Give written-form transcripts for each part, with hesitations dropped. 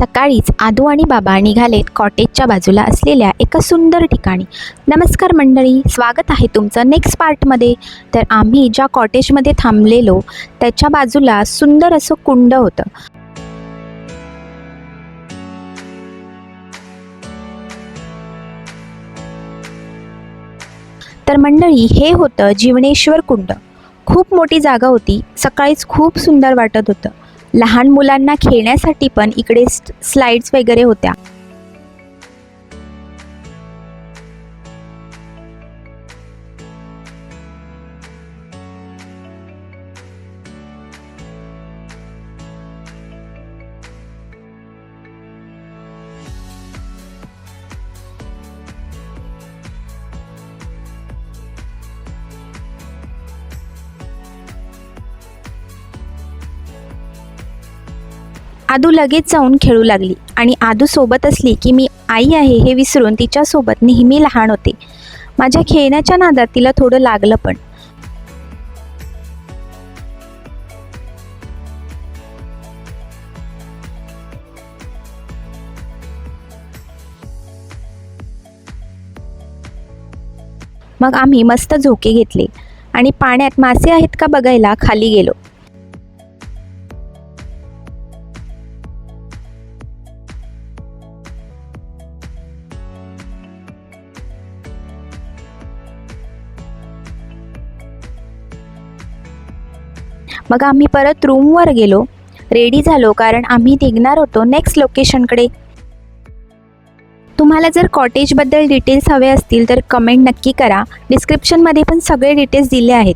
सकाळीच आदू आणि बाबा निघालेत कॉटेजच्या बाजूला असलेल्या एका सुंदर ठिकाणी. नमस्कार मंडळी, स्वागत आहे तुमचं नेक्स्ट पार्टमध्ये. तर आम्ही ज्या कॉटेजमध्ये थांबलेलो त्याच्या बाजूला सुंदर असं कुंड होतं. तर मंडळी, हे होतं जीवनेश्वर कुंड. खूप मोठी जागा होती. सकाळीच खूप सुंदर वाटत होतं. लहान मुलांना खेळण्यासाठी पण इकडे स्लाइड्स वगैरे होत्या. आदू लगेच जाऊन खेळू लागली आणि आदू सोबत असली की मी आई आहे हे विसरून तिच्यासोबत नेहमी लहान होते. माझ्या खेळण्याच्या नादात तिला थोडं लागलं पण. मग आम्ही मस्त झोके घेतले आणि पाण्यात मासे आहेत का बघायला खाली गेलो. मग आम्ही परत रूमवर गेलो, रेडी झालो कारण आम्ही निघणार होतो नेक्स्ट लोकेशनकडे. तुम्हाला जर कॉटेजबद्दल डिटेल्स हवे असतील तर कमेंट नक्की करा. डिस्क्रिप्शनमध्ये पण सगळे डिटेल्स दिले आहेत.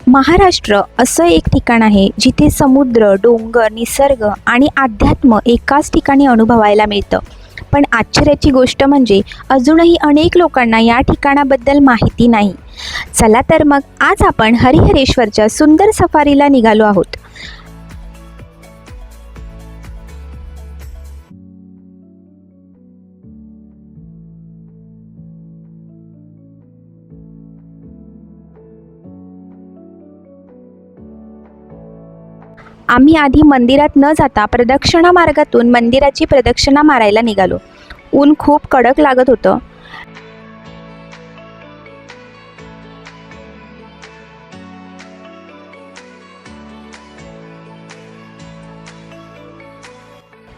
महाराष्ट्र असं एक ठिकाण आहे जिथे समुद्र, डोंगर, निसर्ग आणि अध्यात्म एकाच ठिकाणी अनुभवायला मिळतं. पण आश्चर्याची गोष्ट म्हणजे अजूनही अनेक लोकांना या ठिकाणाबद्दल माहिती नाही. चला तर मग आज आपण हरिहरेश्वरच्या सुंदर सफारीला निघालो आहोत. आम्ही आधी मंदिरात न जाता प्रदक्षिणा मार्गातून मंदिराची प्रदक्षिणा मारायला निघालो. ऊन खूप कडक लागत होतं.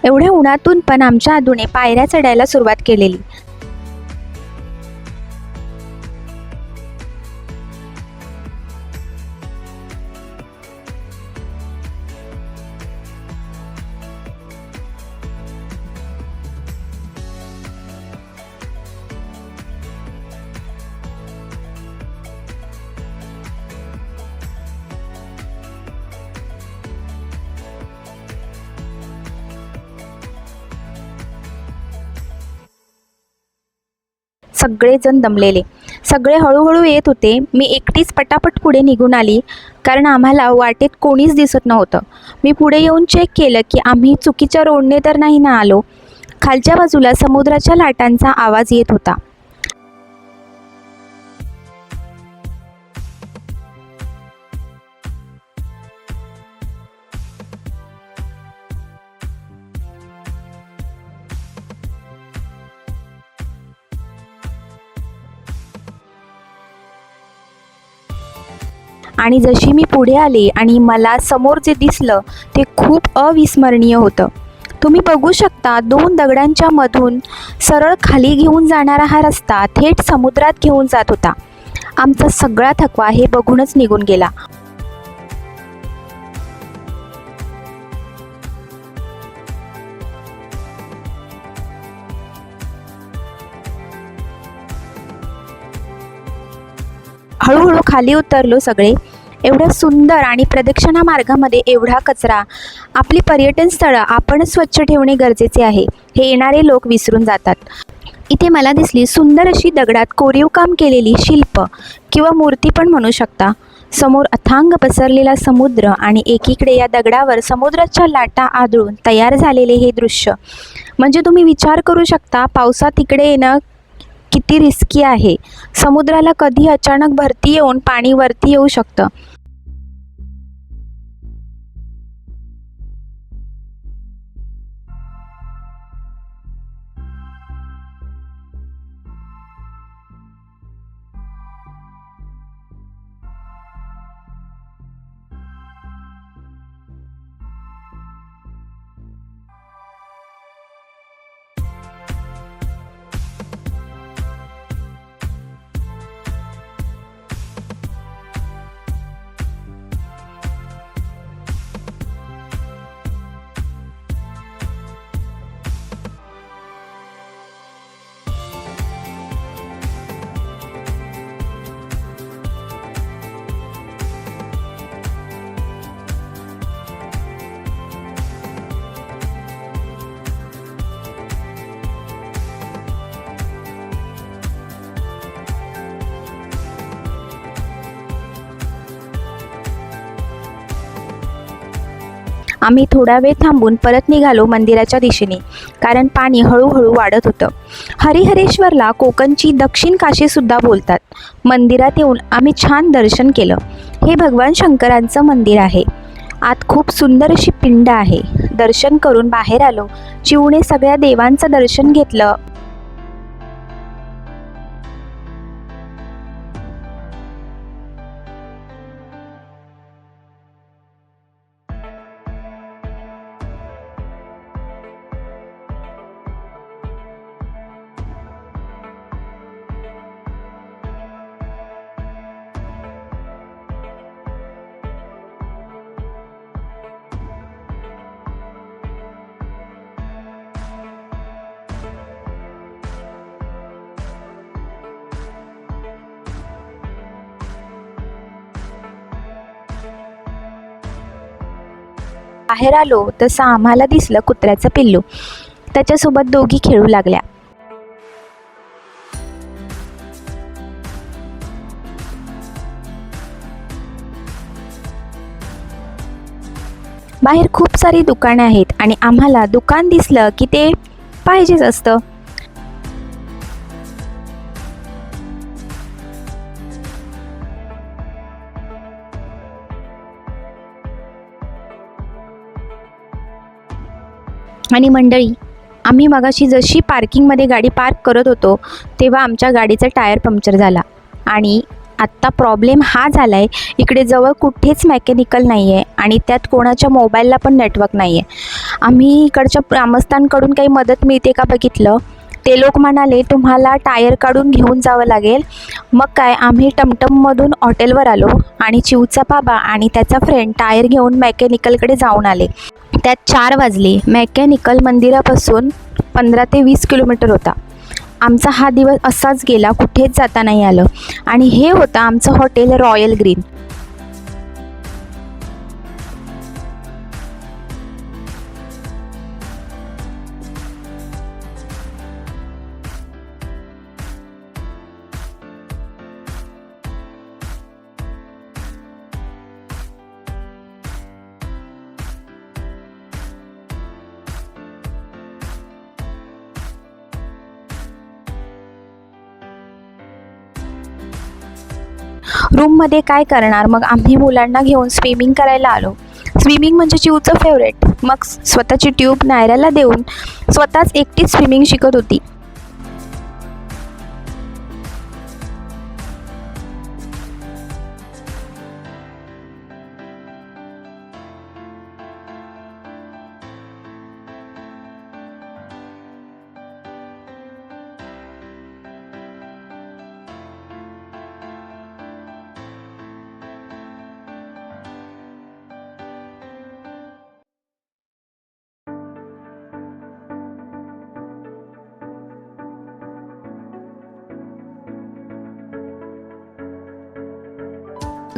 एवढ्या उन्हातून पण आमच्या आदूने पायऱ्या चढायला सुरुवात केलेली. सगळेजण दमलेले. सगळे हळूहळू येत होते. मी एकटीच पटापट पुढे निघून आली कारण आम्हाला वाटेत कोणीच दिसत नव्हतं. मी पुढे येऊन चेक केलं की आम्ही चुकीच्या रोडने तर नाही ना आलो. खालच्या बाजूला समुद्राच्या लाटांचा आवाज येत होता. आणि जशी मी पुढे आले आणि मला समोर जे दिसलं ते खूप अविस्मरणीय होतं. तुम्ही बघू शकता, 2 दगडांच्या मधून सरळ खाली घेऊन जाणारा हा रस्ता थेट समुद्रात घेऊन जात होता. आमचा सगळा थकवा हे बघूनच निघून गेला. हळूहळू खाली उतरलो सगळे. एवढ्या सुंदर आणि प्रदक्षिणा मार्गामध्ये एवढा कचरा. आपली पर्यटन स्थळं आपणच स्वच्छ ठेवणे गरजेचे आहे हे येणारे लोक विसरून जातात. इथे मला दिसली सुंदर अशी दगडात कोरीव काम केलेली शिल्प किंवा मूर्ती पण म्हणू शकता. समोर अथांग पसरलेला समुद्र आणि एकीकडे या दगडावर समुद्राच्या लाटा आदळून तयार झालेले हे दृश्य. म्हणजे तुम्ही विचार करू शकता पावसात इकडे येणं किती रिस्की आहे. समुद्राला कधी अचानक भरती येऊन पाणी वरती येऊ शकतं. आम्ही थोडा वेळ थांबून परत निघालो मंदिराच्या दिशेने, कारण पाणी हळूहळू वाढत होतं. हरिहरेश्वरला कोकणची दक्षिण काशीसुद्धा बोलतात. मंदिरात येऊन आम्ही छान दर्शन केलं. हे भगवान शंकरांचं मंदिर आहे. आत खूप सुंदर अशी पिंड आहे. दर्शन करून बाहेर आलो. चिवने सगळ्या देवांचं दर्शन घेतलं. बाहेर आलो तसं आम्हाला दिसलं कुत्र्याचं पिल्लू. त्याच्यासोबत दोघी खेळू लागल्या. बाहेर खूप सारी दुकाने आहेत आणि आम्हाला दुकान दिसलं की ते पाहिजेच असतं. आणि मंडळी, आम्ही मगाशी जशी पार्किंगमध्ये गाडी पार्क करत होतो तेव्हा आमच्या गाडीचा टायर पंक्चर झाला. आणि आत्ता प्रॉब्लेम हा झाला आहे, इकडे जवळ कुठेच मेकॅनिकल नाही आहे आणि त्यात कोणाच्या मोबाईलला पण नेटवर्क नाही आहे. आम्ही इकडच्या ग्रामस्थांकडून काही मदत मिळते का बघितलं. ते लोक म्हणाले तुम्हाला टायर काढून घेऊन जावं लागेल. मग काय, आम्ही टमटममधून हॉटेलवर आलो आणि चिवचा बाबा आणि त्याचा फ्रेंड टायर घेऊन मेकॅनिकलकडे जाऊन आले. त्यात 4 वाजले. मेकॅनिकल मंदिरापासून 15 ते 20 किलोमीटर होता. आमचा हा दिवस असाच गेला, कुठेच जाता नाही आलं. आणि हे होतं आमचं हॉटेल रॉयल ग्रीन. रूममध्ये काय करणार, मग आम्ही मुलांना घेऊन स्विमिंग करायला आलो. स्विमिंग म्हणजे चिवचं फेवरेट. मग स्वतःची ट्यूब नायराला देऊन स्वतःच एकटीच स्विमिंग शिकत होती.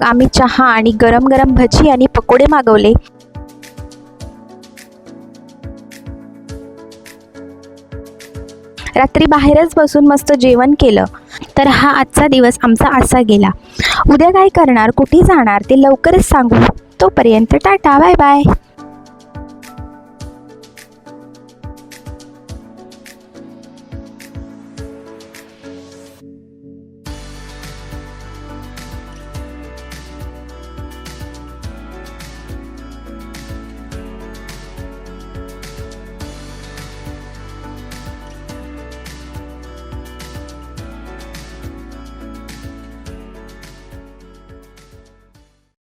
आम्ही चहा आणि गरम गरम भजी आणि पकोडे मागवले. रात्री बाहेरच बसून मस्त जेवण केलं. तर हा आजचा दिवस आमचा असा गेला. उद्या काय करणार, कुठे जाणार ते लवकरच सांगू. तोपर्यंत टाटा, बाय बाय.